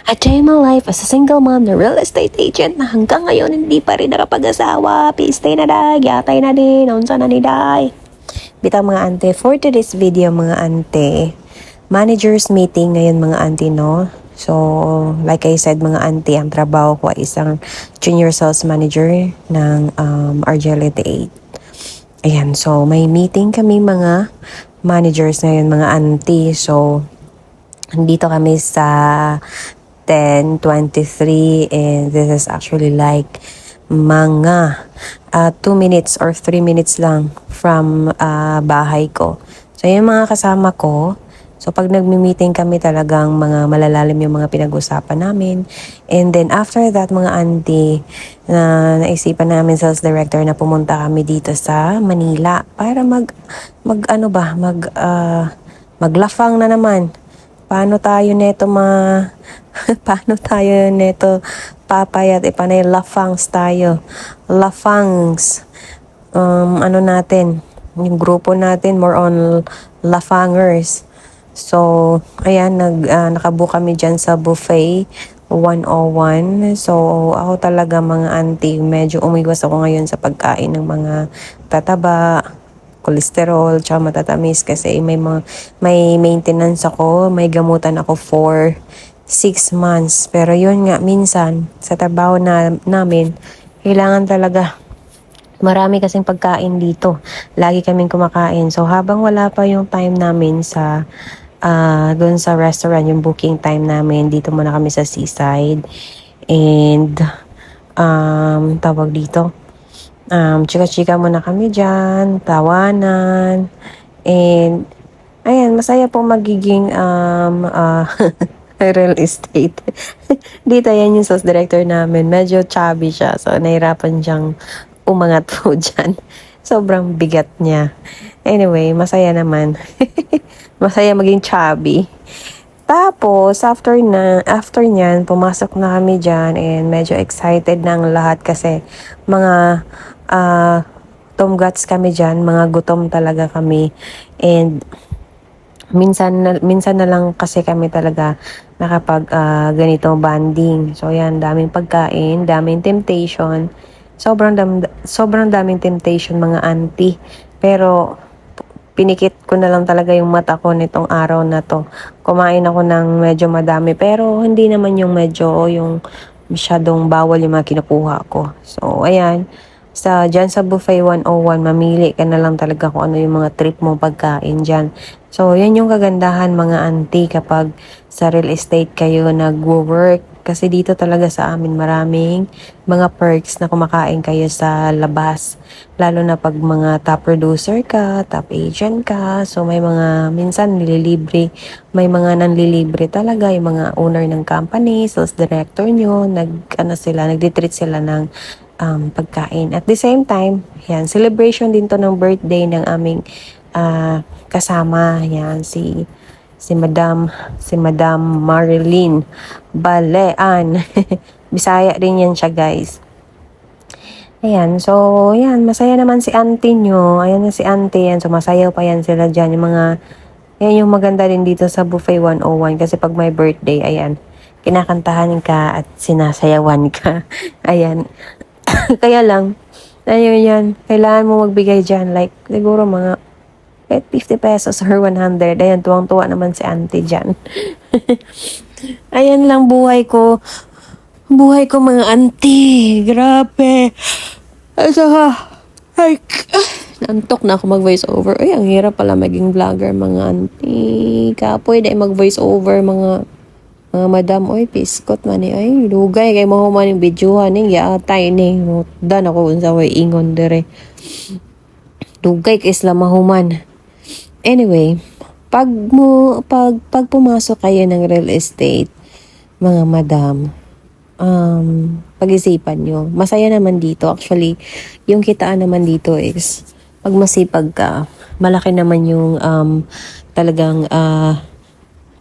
At day in my life as a single mom na real estate agent na hanggang ngayon hindi pa rin nakapag-asawa. Pistay na day, yatay na din, unsa na ni day. Bitang mga ante, for today's video mga ante, managers meeting ngayon mga ante no. So, like I said mga ante, ang trabaho ko ay isang junior sales manager ng RJ88. Ayan, so may meeting kami mga managers ngayon mga ante. So, nandito kami sa 10:23 and this is actually like mga 2 minutes or 3 minutes lang from bahay ko. So, yung mga kasama ko, so pag nagmi-meeting kami talagang mga malalalim yung mga pinag-usapan namin. And then after that mga auntie, naisipan namin sales director na pumunta kami dito sa Manila para maglafang na naman. Paano tayo neto paano tayo neto papayat ipanay lafangs tayo. Lafangs. Ano natin, yung grupo natin more on lafangers. So, ayan, nakabook kami dyan sa buffet 101. So, ako talaga mga auntie, medyo umiwas ako ngayon sa pagkain ng mga tataba, cholesterol, tsaka matatamis kasi may maintenance ako, may gamutan ako for 6 months. Pero yun nga, minsan, sa trabaho namin, kailangan talaga marami kasing pagkain dito. Lagi kaming kumakain. So, habang wala pa yung time namin sa doon sa restaurant, yung booking time namin, dito muna kami sa seaside. And, tawag dito, chika-chika muna kami dyan, tawanan, and, ayan, masaya po magiging, real estate. Dito, yan yung sales director namin. Medyo chubby siya, so nahirapan siyang umangat po dyan. Sobrang bigat niya. Anyway, masaya naman. Masaya maging chubby. Tapos, after nyan, pumasok na kami dyan and medyo excited na ang lahat kasi mga tomgats kami dyan, mga gutom talaga kami. And minsan na lang kasi kami talaga nakapag ganito banding. So, yan, daming pagkain, daming temptation. Sobrang daming temptation mga auntie. Pero pinikit ko na lang talaga yung mata ko nitong araw na to. Kumain ako ng medyo madami pero hindi naman yung medyo yung masyadong bawal yung mga kinukuha ko. So, ayan. Dyan sa buffet 101, mamili ka na lang talaga kung ano yung mga trip mo pagkain dyan. So, yan yung kagandahan mga auntie kapag sa real estate kayo nag-work. Kasi dito talaga sa amin maraming mga perks na kumakain kayo sa labas. Lalo na pag mga top producer ka, top agent ka. So may mga minsan nililibre, may mga nanlilibre talaga. Yung mga owner ng company, sales director nyo, nagtitreat sila ng pagkain. At the same time, yan, celebration din to ng birthday ng aming kasama. Yan, si Madam Marilyn Balean. Bisaya din yan siya, guys. Ayan, so, yan, masaya naman si auntie nyo. Ayan na si auntie, yan. So, masayaw pa yan sila dyan. Yan yung maganda din dito sa Buffet 101. Kasi pag may birthday, ayan, kinakantahan ka at sinasayawan ka. Ayan. Kaya lang, ayun yan, kailangan mo magbigay dyan. Like, siguro mga 50 pesos or 100. Ayan, tuwang-tuwa naman si auntie dyan. Ayan lang buhay ko. Buhay ko mga auntie. Grabe. At saka, nantok na ako mag-voice over. Ay, ang hirap pala maging vlogger mga auntie. Kapoy, dahil mag-voice over mga madam. Oy, piskot man ay lugay. Kaya mo man yung videohan eh. Yatay ni. Dan ako unsa way ingon dere. Lugay kay isla mahuman. Anyway, pag pumasok kayo ng real estate, mga madam, pag-isipan nyo. Masaya naman dito. Actually, yung kitaan naman dito is, pag masipag ka, malaki naman yung talagang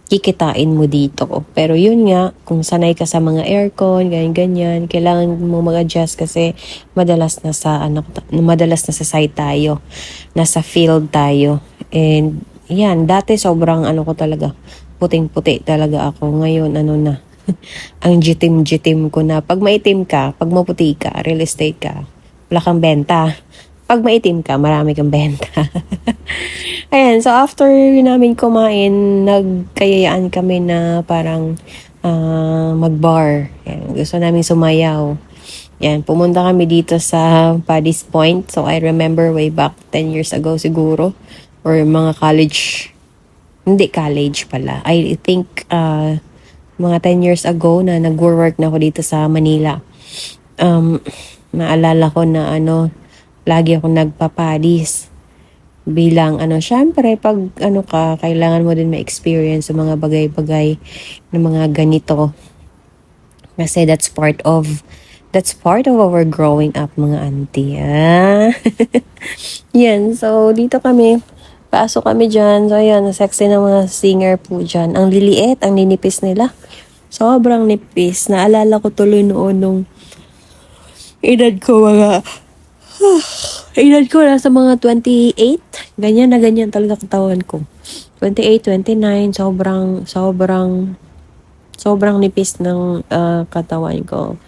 kikitain mo dito. Pero yun nga, kung sanay ka sa mga aircon, ganyan, kailangan mo mag-adjust kasi madalas na sa site tayo. Nasa field tayo. And yan, dati sobrang ko talaga, puting-puti talaga ako. Ngayon, Ang jitim-jitim ko na. Pag maitim ka, pag maputi ka, real estate ka, wala kang benta. Pag maitim ka, marami kang benta. Ayan, so after namin kumain, nagkayayaan kami na parang mag-bar. Ayan, gusto namin sumayaw. Yan, pumunta kami dito sa Paddy's Point. So, I remember way back 10 years ago siguro. Or mga college. Hindi college pala. I think mga 10 years ago na nag-work na ako dito sa Manila. Naalala ko na lagi ako nagpapadis. Bilang syempre pag ka, kailangan mo din ma-experience sa mga bagay-bagay na mga ganito. Kasi that's part of our growing up, mga auntie. Yan, so dito kami. Pasok kami dyan. So ayan, sexy na mga singer po dyan. Ang liliit, ang ninipis nila. Sobrang nipis. Naalala ko tuloy noon nung edad ko nasa mga 28. Ganyan na ganyan talaga katawan ko. 28, 29. Sobrang nipis ng katawan ko.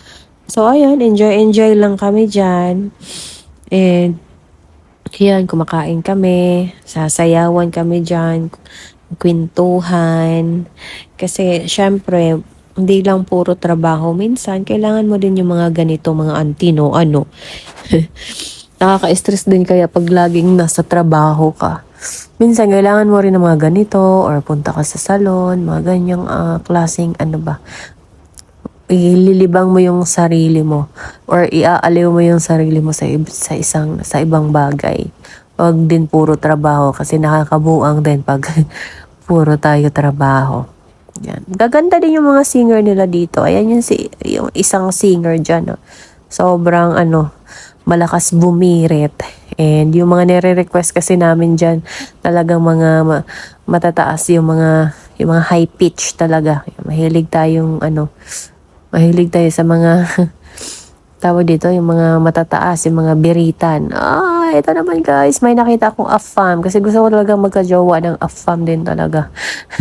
So, ayan, enjoy lang kami dyan. And, yan, kumakain kami, sasayawan kami dyan, kwentuhan. Kasi, syempre, hindi lang puro trabaho. Minsan, kailangan mo din yung mga ganito, mga auntie, no? Nakaka-stress din kaya pag laging nasa trabaho ka. Minsan, kailangan mo rin ng mga ganito, or punta ka sa salon, mga ganyang klaseng, ililibang mo yung sarili mo or iaaliw mo yung sarili mo sa ibang bagay. Huwag din puro trabaho kasi nakakabuang din pag puro tayo trabaho. Yan. Gaganda din yung mga singer nila dito. Ayan yung isang singer dyan. Sobrang malakas bumirit. And yung mga nire-request kasi namin dyan, talagang mga matataas yung mga high pitch talaga. Mahilig tayo sa mga tawag dito, yung mga matataas, yung mga biritan. Ito naman guys, may nakita akong AFAM kasi gusto ko talaga magka-jowa ng AFAM din talaga.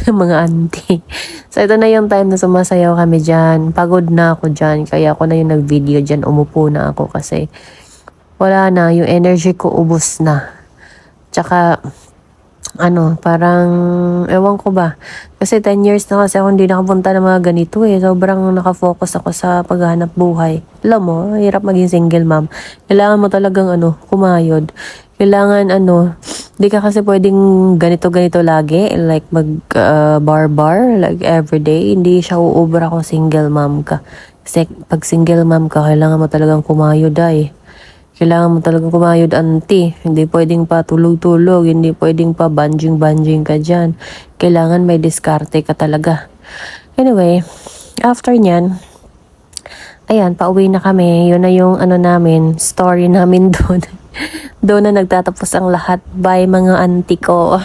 Mga auntie. So ito na yung time na sumasayaw kami dyan. Pagod na ako dyan, kaya ako na yung nag-video dyan. Umupo na ako kasi wala na, yung energy ko ubos na. Tsaka parang, ewan ko ba. Kasi 10 years na kasi ako hindi nakapunta ng mga ganito eh. Sobrang nakafocus ako sa paghahanap buhay. Alam mo, hirap maging single mom. Kailangan mo talagang kumayod. Kailangan di ka kasi pwedeng ganito-ganito lagi. Like bar-bar, like everyday. Hindi siya uubra kung single mom ka. Kasi pag single mom ka, kailangan mo talagang kumayod eh. Kailangan mo talagang kumayod, auntie. Hindi pwedeng pa tulog-tulog. Hindi pwedeng pa banjing-banjing ka dyan. Kailangan may diskarte ka talaga. Anyway, after nyan, ayan, pauwi na kami. Yun na yung story namin doon. Doon na nagtatapos ang lahat. Bye mga auntie ko.